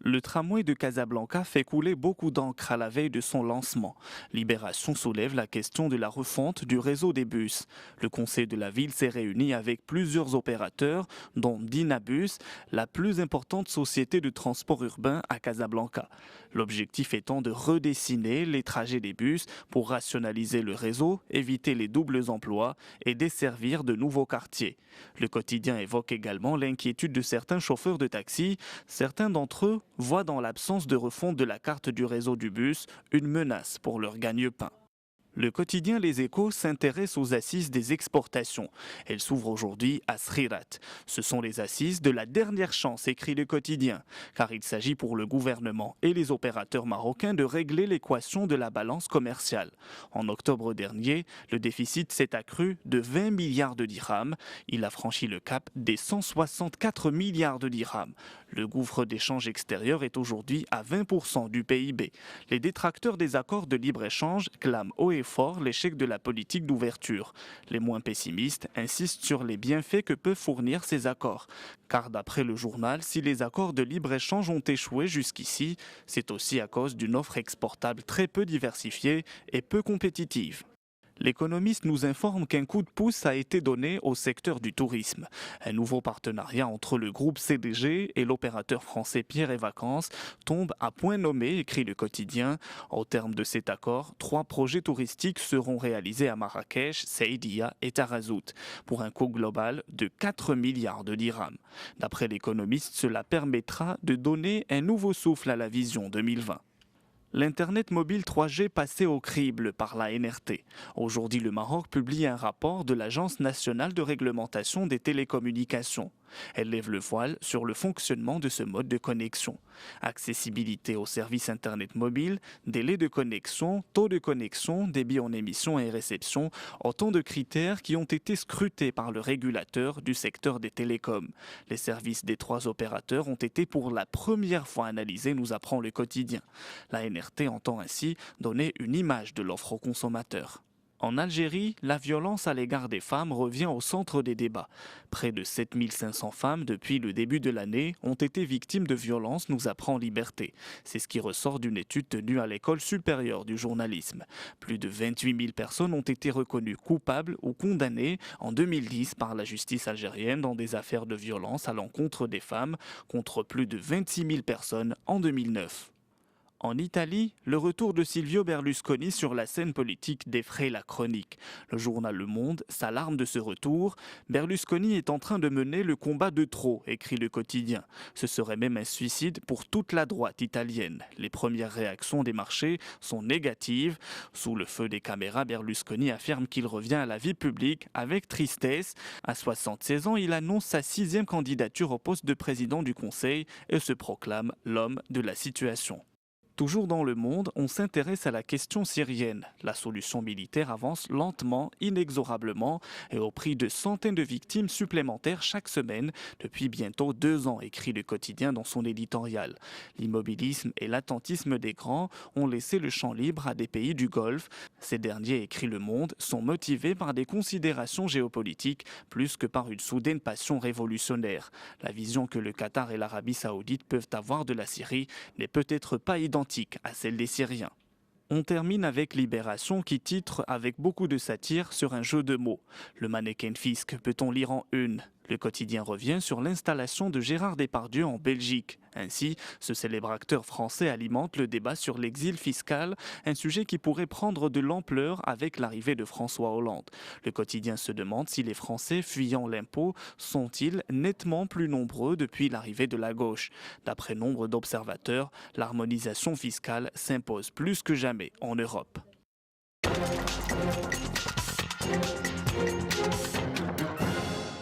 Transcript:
Le tramway de Casablanca fait couler beaucoup d'encre à la veille de son lancement. Libération soulève la question de la refonte du réseau des bus. Le conseil de la ville s'est réuni avec plusieurs opérateurs, dont Dynabus, la plus importante société de transport urbain à Casablanca. L'objectif étant de redessiner les trajets des bus pour rationaliser le réseau, éviter les doubles emplois et desservir de nouveaux quartiers. Le quotidien évoque également l'inquiétude de certains chauffeurs de taxi. Certains d'entre eux voient dans l'absence de refonte de la carte du réseau du bus une menace pour leur gagne-pain. Le quotidien Les Échos s'intéresse aux assises des exportations. Elles s'ouvrent aujourd'hui à Srirat. Ce sont les assises de la dernière chance, écrit le quotidien, car il s'agit pour le gouvernement et les opérateurs marocains de régler l'équation de la balance commerciale. En octobre dernier, le déficit s'est accru de 20 milliards de dirhams. Il a franchi le cap des 164 milliards de dirhams. Le gouffre d'échange extérieur est aujourd'hui à 20% du PIB. Les détracteurs des accords de libre-échange clament haut et fort l'échec de la politique d'ouverture. Les moins pessimistes insistent sur les bienfaits que peuvent fournir ces accords. Car d'après le journal, si les accords de libre-échange ont échoué jusqu'ici, c'est aussi à cause d'une offre exportable très peu diversifiée et peu compétitive. L'économiste nous informe qu'un coup de pouce a été donné au secteur du tourisme. Un nouveau partenariat entre le groupe CDG et l'opérateur français Pierre et Vacances tombe à point nommé, écrit le quotidien. Au terme de cet accord, 3 projets touristiques seront réalisés à Marrakech, Saïdia et Tarazout, pour un coût global de 4 milliards de dirhams. D'après l'économiste, cela permettra de donner un nouveau souffle à la vision 2020. L'Internet mobile 3G passé au crible par la NRT. Aujourd'hui, le Maroc publie un rapport de l'Agence nationale de réglementation des télécommunications. Elle lève le voile sur le fonctionnement de ce mode de connexion. Accessibilité aux services Internet mobile, délai de connexion, taux de connexion, débit en émission et réception, autant de critères qui ont été scrutés par le régulateur du secteur des télécoms. Les services des 3 opérateurs ont été pour la première fois analysés, nous apprend le quotidien. La NRT entend ainsi donner une image de l'offre aux consommateurs. En Algérie, la violence à l'égard des femmes revient au centre des débats. Près de 7500 femmes depuis le début de l'année ont été victimes de violences, nous apprend Liberté. C'est ce qui ressort d'une étude tenue à l'École supérieure du journalisme. Plus de 28 000 personnes ont été reconnues coupables ou condamnées en 2010 par la justice algérienne dans des affaires de violence à l'encontre des femmes, contre plus de 26 000 personnes en 2009. En Italie, le retour de Silvio Berlusconi sur la scène politique défraie la chronique. Le journal Le Monde s'alarme de ce retour. Berlusconi est en train de mener le combat de trop, écrit le quotidien. Ce serait même un suicide pour toute la droite italienne. Les premières réactions des marchés sont négatives. Sous le feu des caméras, Berlusconi affirme qu'il revient à la vie publique avec tristesse. À 76 ans, il annonce sa 6e candidature au poste de président du Conseil et se proclame l'homme de la situation. Toujours dans le monde, on s'intéresse à la question syrienne. La solution militaire avance lentement, inexorablement et au prix de centaines de victimes supplémentaires chaque semaine depuis bientôt 2 ans, écrit le quotidien dans son éditorial. L'immobilisme et l'attentisme des grands ont laissé le champ libre à des pays du Golfe. Ces derniers, écrit Le Monde, sont motivés par des considérations géopolitiques plus que par une soudaine passion révolutionnaire. La vision que le Qatar et l'Arabie saoudite peuvent avoir de la Syrie n'est peut-être pas identique à celle des Syriens. On termine avec Libération qui titre avec beaucoup de satire sur un jeu de mots. Le mannequin Fisk, peut-on lire en une ? Le quotidien revient sur l'installation de Gérard Depardieu en Belgique. Ainsi, ce célèbre acteur français alimente le débat sur l'exil fiscal, un sujet qui pourrait prendre de l'ampleur avec l'arrivée de François Hollande. Le quotidien se demande si les Français fuyant l'impôt sont-ils nettement plus nombreux depuis l'arrivée de la gauche. D'après nombre d'observateurs, l'harmonisation fiscale s'impose plus que jamais en Europe.